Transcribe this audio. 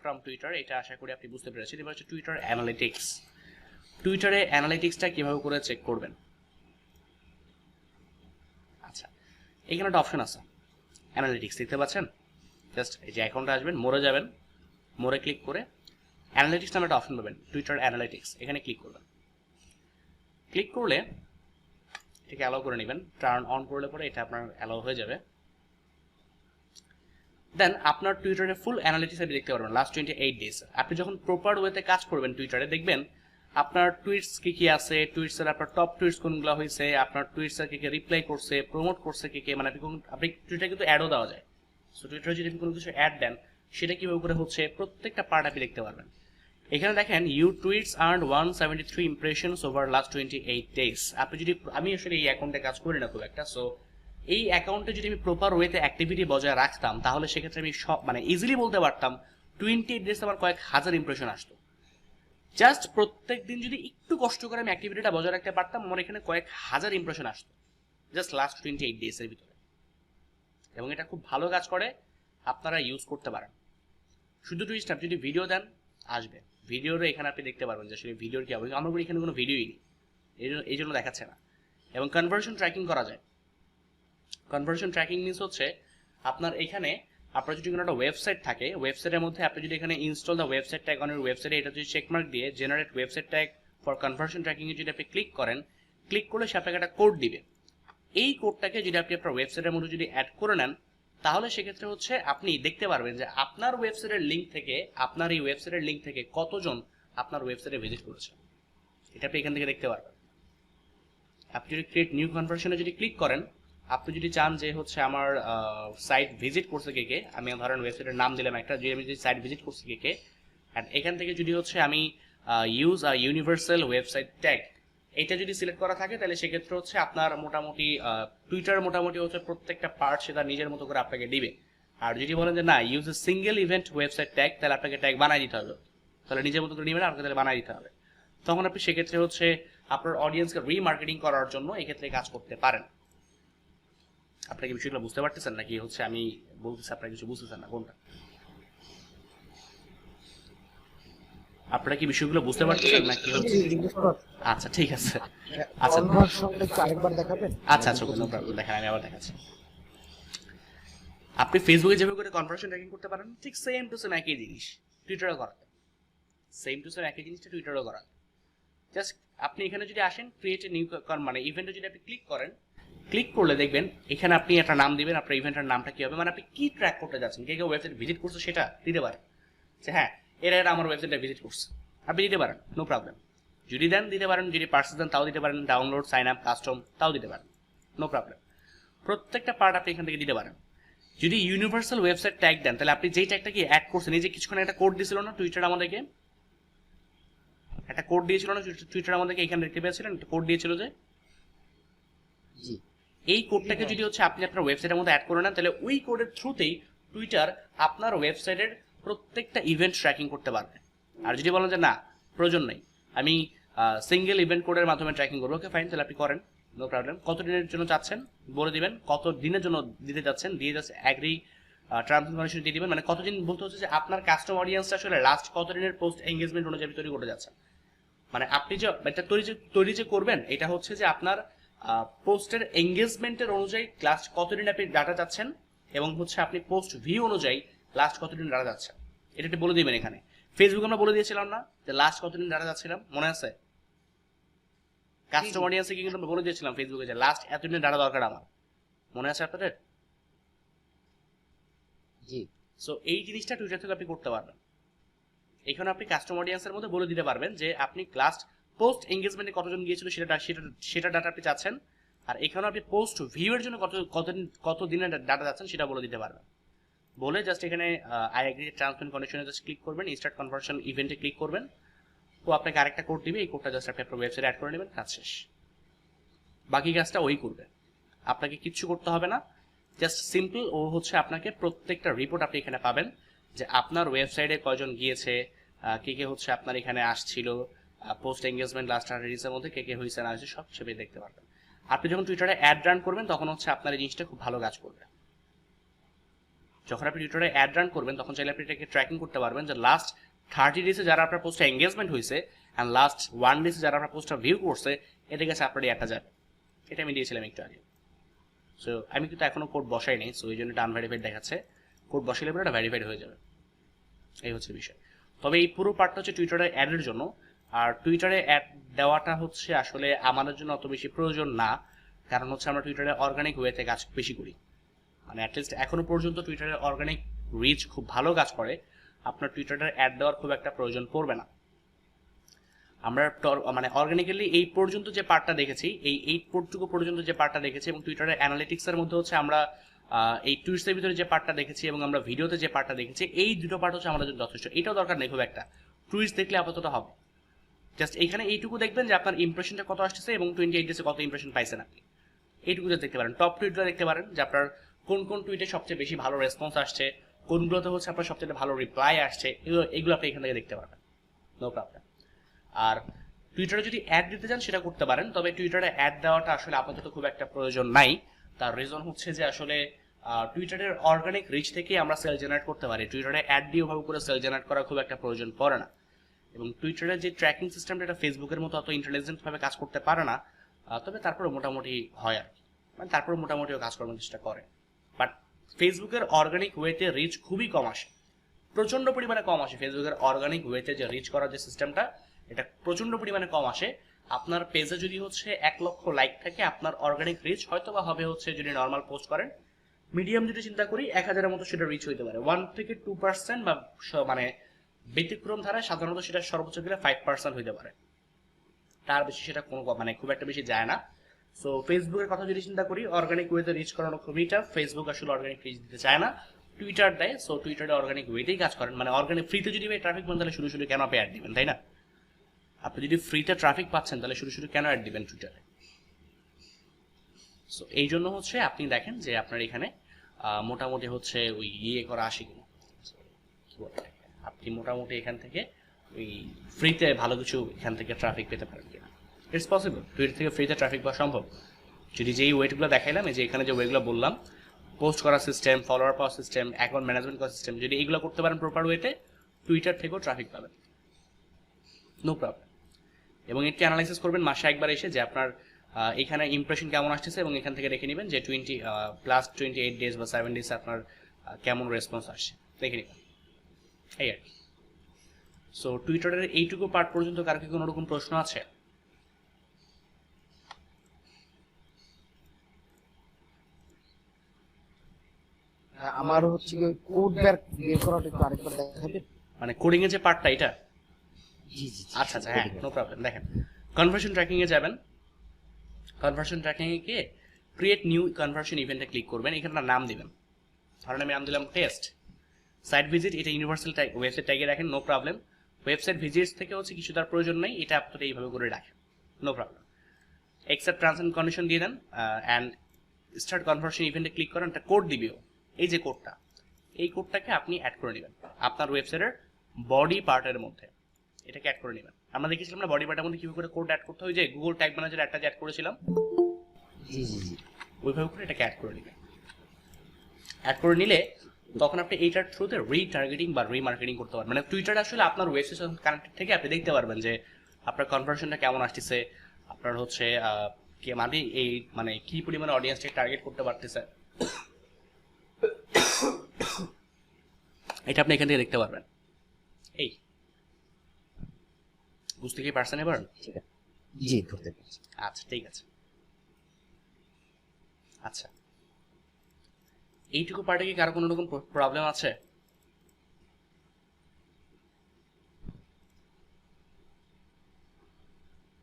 From Twitter, এটা আশা করি আপনি বুঝতে পেরেছেন। এবার হচ্ছে টুইটার অ্যানালিটিক্স। টুইটারে অ্যানালিটিক্সটা কিভাবে করে চেক করবেন। আচ্ছা, এখানে একটা অপশন আছে অ্যানালিটিক্স, দেখতে পাচ্ছেন? জাস্ট এই যে অ্যাকাউন্টে আসবেন, মোড়ে যাবেন, মোড়ে ক্লিক করে অ্যানালিটিক্স নামে একটা অপশন পাবেন, টুইটার অ্যানালিটিক্স, এখানে ক্লিক করবেন। ক্লিক করলে এটাকে অ্যালাউ করে নেবেন, টার্ন অন করলে পরে এটা আপনার অ্যালাউ হয়ে যাবে। দেন আপনার টুইটারে ফুল অ্যানালিটিক্স আপনি দেখতে পারবেন লাস্ট 28 ডেজ। আপনি যখন প্রপার ওয়েতে কাজ করবেন টুইটারে, দেখবেন আপনার টুইটস কি কি আছে, টুইটসের আপনার টপ টুইটস কোনগুলো হয়েছে, আপনার টুইটসের কে কে রিপ্লাই করছে, প্রমোট করছে কে কে, মানে আপনি টুইটারে কিন্তু অ্যাডও দেওয়া যায়। সো টুইটারে যদি আপনি কোনো কিছু অ্যাড দেন সেটা কিভাবে করে হচ্ছে প্রত্যেকটা পার্ট আপনি দেখতে পারবেন। এখানে দেখেন you tweets earned 173 impressions over last 28 days. আপনি যদি, আমি আসলে এই অ্যাকাউন্টে কাজ করি না খুব একটা, সো এই অ্যাকাউন্টে যদি আমি প্রপার ওয়েতে অ্যাক্টিভিটি বজায় রাখতাম তাহলে সেক্ষেত্রে আমি সব মানে ইজিলি বলতে পারতাম 28 ডেজ আমার কয়েক হাজার ইমপ্রেশন আসতো। জাস্ট প্রত্যেক দিন যদি একটু কষ্ট করে আমি অ্যাক্টিভিটিটা বজায় রাখতে পারতাম, আমার এখানে কয়েক হাজার ইমপ্রেশন আসতো জাস্ট লাস্ট 28 ডেজের ভিতরে। এবং এটা খুব ভালো কাজ করে, আপনারা ইউজ করতে পারেন। শুধু টুইস্ট আপনি যদি ভিডিও দেন আসবে, ভিডিওরও এখানে আপনি দেখতে পারবেন যে আসলে ভিডিওর কি হবে। আমার এখানে কোনো ভিডিওই নেই, এই জন্য দেখাচ্ছে না। এবং কনভার্সন ট্র্যাকিং করা যায়। কনভার্সন ট্র্যাকিং মিনস হচ্ছে আপনার এখানে আপনার যদি কোনো একটা ওয়েবসাইট থাকে, ওয়েবসাইটের মধ্যে আপনি যদি এখানে install the website tag on your ওয়েবসাইটে এটা যদি চেকমার্ক দিয়ে generate website tag for conversion tracking এ যদি আপনি ক্লিক করেন, ক্লিক করলে সে আপনাকে একটা কোড দিবে। এই কোডটাকে যদি আপনি আপনার ওয়েবসাইটের মধ্যে যদি অ্যাড করে নেন তাহলে সেক্ষেত্রে হচ্ছে আপনি দেখতে পারবেন যে আপনার ওয়েবসাইটের লিঙ্ক থেকে, আপনার এই ওয়েবসাইটের লিঙ্ক থেকে কতজন আপনার ওয়েবসাইটে ভিজিট করেছে, এটা আপনি এখান থেকে দেখতে পারবেন। আপনি যদি ক্রিয়েট নিউ কনভার্সনে যদি ক্লিক করেন, আপনি যদি চান যে হচ্ছে আমার সাইট ভিজিট করছে কে কে, আমি ধরেন ওয়েবসাইটের নাম দিলাম একটা, যে আমি যদি সাইট ভিজিট করছি কে কে, অ্যান্ড এখান থেকে যদি হচ্ছে আমি ইউজ আ ইউনিভার্সাল ওয়েবসাইট ট্যাগ এটা যদি সিলেক্ট করা থাকে তাহলে সেক্ষেত্রে হচ্ছে আপনার মোটামুটি টুইটার মোটামুটি হচ্ছে প্রত্যেকটা পার্ট সেটা নিজের মতো করে আপনাকে দিবে। আর যদি বলেন যে না use a single event website tag, তাহলে আপনাকে ট্যাগ বানাই দিতে হবে, তাহলে নিজের মতো করে নেবেন, আপনাকে তাহলে বানাই দিতে হবে। তখন আপনি সেক্ষেত্রে হচ্ছে আপনার অডিয়েন্সকে রিমার্কেটিং করার জন্য এক্ষেত্রে কাজ করতে পারেন। আপনাকে বিষয়গুলো বুঝতে পারতেছেন নাকি হচ্ছে আমি বলতেছি আপনারা কিছু বুঝতেছেন না কোনটা? আপনারা কি বিষয়গুলো বুঝতে পারতেছেন নাকি হচ্ছে? আচ্ছা ঠিক আছে, আচ্ছা আরেকবার দেখাবেন। আচ্ছা আচ্ছা কোনো প্রবলেম, দেখেন আমি আবার দেখাচ্ছি। আপনি ফেসবুকে যেভাবে করে কনভার্সন ট্র্যাকিং করতে পারেন ঠিক সেম টু সেম একই জিনিস টুইটারও করাতে, সেম টু সেম একই জিনিসটা টুইটারও করাতে। জাস্ট আপনি এখানে যদি আসেন ক্রিয়েট এ নিউ মানে ইভেন্টে যদি আপনি ক্লিক করেন, ক্লিক করলে দেখবেন এখানে আপনি একটা নাম দিবেন, আপনার ইভেন্টের নামটা কি হবে, মানে আপনি কি ট্র্যাক করতে যাচ্ছেন, কে কে ওয়েবসাইট ভিজিট করছে সেটা দিতে পারেন, যে হ্যাঁ এরা আমার ওয়েবসাইটে ভিজিট করছে, আপনি দিতে পারেন, নো প্রবলেম। যদি দেন দিতে পারেন, যদি পার্সেস দেন তাও দিতে পারেন, ডাউনলোড সাইন আপ কাস্টম তাও দিতে পারেন, নো প্রবলেম। প্রত্যেকটা পার্ট আপনি এখান থেকে দিতে পারেন। যদি ইউনিভার্সাল ওয়েবসাইট ট্যাগ দেন তাহলে আপনি যেই ট্যাগটা কি অ্যাড করছেন, এই যে কিছুক্ষণ একটা কোড দিয়েছিল না টুইটার আমাদেরকে, একটা কোড দিয়েছিল না টুইটার আমাদেরকে, এখানে দেখতে পেয়েছিলেন একটা কোড দিয়েছিল যে, এই কোডটাকে যদি হচ্ছে আপনি আপনার ওয়েবসাইটের মধ্যে অ্যাড করে নেন তাহলে ওই কোডের থ্রুতেই টুইটার আপনার ওয়েবসাইটের প্রত্যেকটা ইভেন্ট ট্র্যাকিং করতে পারবে। আর যদি বলেন যে না প্রয়োজন নেই, আমি সিঙ্গেল ইভেন্ট কোডের মাধ্যমে ট্র্যাকিং করবো, ওকে ফাইন, তাহলে আপনি করেন, নো প্রবলেম। কত দিনের জন্য চাচ্ছেন বলে দিবেন, কত দিনের জন্য দিতে যাচ্ছেন দিয়ে যাচ্ছে, অ্যাগ্রি টার্মস এন্ড কন্ডিশন দিয়ে দিবেন। মানে কতদিন বলতে হচ্ছে যে আপনার কাস্টমার অডিয়েন্সটা আসলে লাস্ট কত দিনের পোস্ট এঙ্গেজমেন্ট অনুযায়ী তৈরি করতে যাচ্ছেন। মানে আপনি যে এটা তৈরি যে করবেন এটা হচ্ছে যে আপনার পোস্টের এঙ্গেজমেন্টের অনুযায়ী লাস্ট কতদিন আপনি ডাটা যাচ্ছেন, এবং হচ্ছে আপনি পোস্ট ভিউ অনুযায়ী লাস্ট কতদিন ডাটা যাচ্ছেন, এটা একটু বলে দিবেন। এখানে ফেসবুক আমরা বলে দিয়েছিলাম না যে লাস্ট কতদিন ডাটা যাচ্ছিলাম, মনে আছে? কাস্টমার অডিয়েন্সে কি কিন্তু আমরা বলে দিয়েছিলাম ফেসবুকে যে লাস্ট এতদিন ডাটা দরকার আমার, মনে আছে আপনাদের? জি। সো এই জিনিসটা টুইটার থেকে আপনি করতে পারবেন। এখানে আপনি কাস্টমার অডিয়েন্সের মধ্যে বলে দিতে পারবেন যে আপনি লাস্ট পোস্ট এঙ্গেজমেন্টে কতজন গিয়েছিল সেটা ডাটা আপনি চাচ্ছেন, আর এখানে আপনি পোস্ট ভিউ এর জন্য কত দিনের ডাটা যাচ্ছেন সেটা বলে দিতে পারবেন। বলে জাস্ট এখানে আই এগ্রি টার্মস এন্ড কন্ডিশনে জাস্ট ক্লিক করবেন, স্টার্ট কনভার্সন ইভেন্টে ক্লিক করবেন, ও আপনাকে আরেকটা কোড দিবে, এই কোডটা জাস্ট আপনি আপনার ওয়েবসাইটে অ্যাড করে নেবেন, কাজ শেষ। বাকি কাজটা ওই করবে, আপনাকে কিচ্ছু করতে হবে না, জাস্ট সিম্পল ও হচ্ছে আপনাকে প্রত্যেকটা রিপোর্ট আপনি এখানে পাবেন যে আপনার ওয়েবসাইটে কয়জন গিয়েছে, কে কে হচ্ছে আপনার এখানে আসছিল, পোস্ট এঙ্গেজমেন্ট লাস্ট 100 ডেজের মধ্যে কে কে হয়েছে না হয়েছে সব হিসেবে দেখতে পারবেন। আপনি যখন টুইটারে অ্যাড রান করবেন তখন হচ্ছে আপনার এই জিনিসটা খুব ভালো কাজ করবে। যখন আপনি টুইটারে অ্যাড রান করবেন তখন চাইলে আপনি এটাকে ট্র্যাকিং করতে পারবেন যে লাস্ট 30 ডেজে যারা আপনার পোস্টে এঙ্গেজমেন্ট হয়েছে অ্যান্ড লাস্ট 1 ডেজে যারা আপনার পোস্টটা ভিউ করছে, এদের কাছে আপনার একটা যাবে। এটা আমি দিয়েছিলাম একটু আগে। সো আমি কিন্তু এখনো কোড বসাই নাই, সো এই জন্য এটা আনভেরিফাইড দেখাচ্ছে। কোড বসাইলে পরে এটা ভেরিফাইড হয়ে যাবে, এই হচ্ছে বিষয়। তবে এই পুরো পার্টটা হচ্ছে টুইটারে অ্যাডের জন্য। আর টুইটারে অ্যাড দেওয়াটা হচ্ছে আসলে আমাদের জন্য অত বেশি প্রয়োজন না, কারণ হচ্ছে আমরা টুইটারে অর্গানিক ওয়েতে কাজ বেশি করি। মানে অ্যাটলিস্ট এখনো পর্যন্ত টুইটারে অর্গানিক রিচ খুব ভালো কাজ করে, আপনার টুইটারে অ্যাড দেওয়ার খুব একটা প্রয়োজন পড়বে না। আমরা মানে অর্গানিক্যালি এই পর্যন্ত যে পার্টটা দেখেছি, এই 8 পর্যন্ত যে পার্টটা দেখেছি, এবং টুইটারের অ্যানালিটিক্সের মধ্যে হচ্ছে আমরা এই টুইটসের ভিতরে যে পার্টটা দেখেছি এবং আমরা ভিডিওতে যে পার্টটা দেখেছি, এই দুটো পার্ট হচ্ছে আমাদের জন্য যথেষ্ট। এটাও দরকার নেই খুব একটা, টুইটস দেখলে আপাতত হবে। জাস্ট এইখানে এইটুকু দেখবেন যে আপনার ইমপ্রেশনটা কত আসতেছে এবং 28 ডেজে কত ইমপ্রেশন পাইছেন আপনি, এইটুকু দেখতে পারেন। টপ টুইটগুলো দেখতে পারেন যে আপনার কোন কোন টুইটে সবচেয়ে বেশি ভালো রেসপন্স আসছে, কোনগুলোতে হচ্ছে আপনার সবচেয়ে ভালো রিপ্লাই আসছে, এগুলো আপনি এখান থেকে দেখতে পারবেন, নো প্রবলেম। আর টুইটারে যদি অ্যাড দিতে চান সেটা করতে পারেন, তবে টুইটারে অ্যাড দেওয়াটা আসলে আপাতত খুব একটা প্রয়োজন নাই। তার রিজন হচ্ছে যে আসলে টুইটারের অর্গানিক রিচ থেকে আমরা সেল জেনারেট করতে পারি, টুইটারে অ্যাড দিয়ে ওভাবে করে সেল জেনারেট করা খুব একটা প্রয়োজন পড়ে না। এবং টুইটারের যে ট্র্যাকিং সিস্টেমটা, এটা ফেসবুকের মতো অত ইন্টেলিজেন্টভাবে কাজ করতে পারে না, তবে তারপরে মোটামুটি হয় আর কি, মানে তারপরে মোটামুটিও কাজ করার চেষ্টা করে। বাট ফেসবুকের অর্গানিক ওয়েতে রিচ খুবই কম আসে, প্রচণ্ড পরিমাণে কম আসে। ফেসবুকের অর্গানিক ওয়েতে যে রিচ করার যে সিস্টেমটা, এটা প্রচণ্ড পরিমাণে কম আসে। আপনার পেজে যদি হচ্ছে 1 লক্ষ লাইক থাকে, আপনার অর্গানিক রিচ হয়তো বা হবে হচ্ছে, যদি নর্মাল পোস্ট করেন, মিডিয়াম যদি চিন্তা করি 1000-এর মতো সেটা রিচ হইতে পারে, 1 থেকে 2%, বা মানে ব্যতিক্রম ধারায় সাধারণত সেটা সর্বোচ্চ গেলে 5% হইতে পারে, তার বেশি সেটা কোনো মানে খুব একটা বেশি যায় না। সো ফেসবুকের কথা যদি চিন্তা করি, অর্গানিক ওয়েতে রিচ করানো খুবই টাফ। ফেসবুক আসলে অর্গানিক রিচ দিতে চায় না, টুইটার দেয়। সো টুইটারে অর্গানিক ওয়েতেই কাজ করেন, মানে অর্গানিক ফ্রিতে যদি ট্রাফিক পান তাহলে শুরু শুরু কেন আপনি অ্যাড দিবেন, তাই না? আপনি যদি ফ্রিতে ট্রাফিক পাচ্ছেন তাহলে শুরু শুরু কেন অ্যাড দিবেন টুইটারে? সো এই জন্য হচ্ছে আপনি দেখেন যে আপনার এখানে মোটামুটি হচ্ছে ওই করা আসে কিনা, কি বলে, আপনি মোটামুটি এখান থেকে ওই ফ্রিতে ভালো কিছু এখান থেকে ট্রাফিক পেতে পারেন কিনা। ইটস পসিবল, টুইটার থেকে ফ্রিতে ট্রাফিক পাওয়া সম্ভব যদি যেই ওয়েটগুলো দেখাইলাম, এই যে এখানে যে ওয়েগুলো বললাম, পোস্ট করার system, follower power system, account management করার সিস্টেম, যদি এইগুলো করতে পারেন প্রপার ওয়েতে, টুইটার থেকেও ট্রাফিক পাবেন, নো প্রবলেম। এবং একটি অ্যানালাইসিস করবেন মাসে একবার এসে যে আপনার এখানে ইমপ্রেশন কেমন আসতেছে, এবং এখান থেকে দেখে নেবেন যে 28 ডেজ বা 7 ডেজ আপনার কেমন রেসপন্স আসছে, দেখে নেবেন, এই আর কি। সো টুইটারের এইটুকু পার্ট পর্যন্ত কার কি কোনো রকম প্রশ্ন আছে? আমার হচ্ছে কি কোড বের করাটা একটু আরেকবার দেখাবেন? মানে কোডিং এর যে পার্টটা এটা? জি জি। আচ্ছা আচ্ছা, হ্যাঁ, নো প্রবলেম। দেখেন, কনভার্সন ট্র্যাকিং এ যাবেন, কনভার্সন ট্র্যাকিং এ গিয়ে ক্রিয়েট নিউ কনভার্সন ইভেন্টে ক্লিক করবেন, এখানে নাম দিবেন, ধরেন আমি নাম দিলাম টেস্ট। সাইট ভিজিট, এটা ইউনিভার্সাল ওয়েবসাইট ট্যাগে রাখেন, নো প্রবলেম। ওয়েবসাইট ভিজিটস থেকে হচ্ছে কিছু তার প্রয়োজন নেই, এটা আপনারা এইভাবে করে রাখেন, no problem. Accept terms and condition দিয়ে দেন অ্যান্ড স্টার্ট কনভার্সন ইভেন্টে ক্লিক করেন। একটা কোড দিবেও, এই যে কোডটা, এই কোডটাকে আপনি অ্যাড করে নেবেন আপনার ওয়েবসাইটের বডি পার্টের মধ্যে, এটাকে অ্যাড করে নেবেন। আমরা দেখেছিলাম না বডি পার্টের মধ্যে কিভাবে করে কোড অ্যাড করতে হয়, যে গুগল ট্যাগ ম্যানেজার একটা যে অ্যাড করেছিলাম, জি জি জি, ওইভাবে করে এটাকে অ্যাড করে নেবেন। অ্যাড করে নিলে তখন আপনি এইটার থ্রুতে রিটার্গেটিং বা রিমার্কেটিং করতে পারবেন। মানে টুইটার আসলে আপনার ওয়েবসাইট কানেক্টেড থেকে আপনি দেখতে পারবেন যে আপনার কনভার্সনটা কেমন আসতেছে, আপনার হচ্ছে কি মানে এই মানে কি পরিমাণে অডিয়েন্সকে টার্গেট করতে পারতেছে, এটা আপনি এখান থেকে দেখতে পারবেন। এই বুঝতে কি পারছেন এবার? ঠিক আছে, জি ধরতে পারছি। আচ্ছা ঠিক আছে। আচ্ছা, এইটুকু পার্টে কি কারো কোনো রকম প্রবলেম আছে?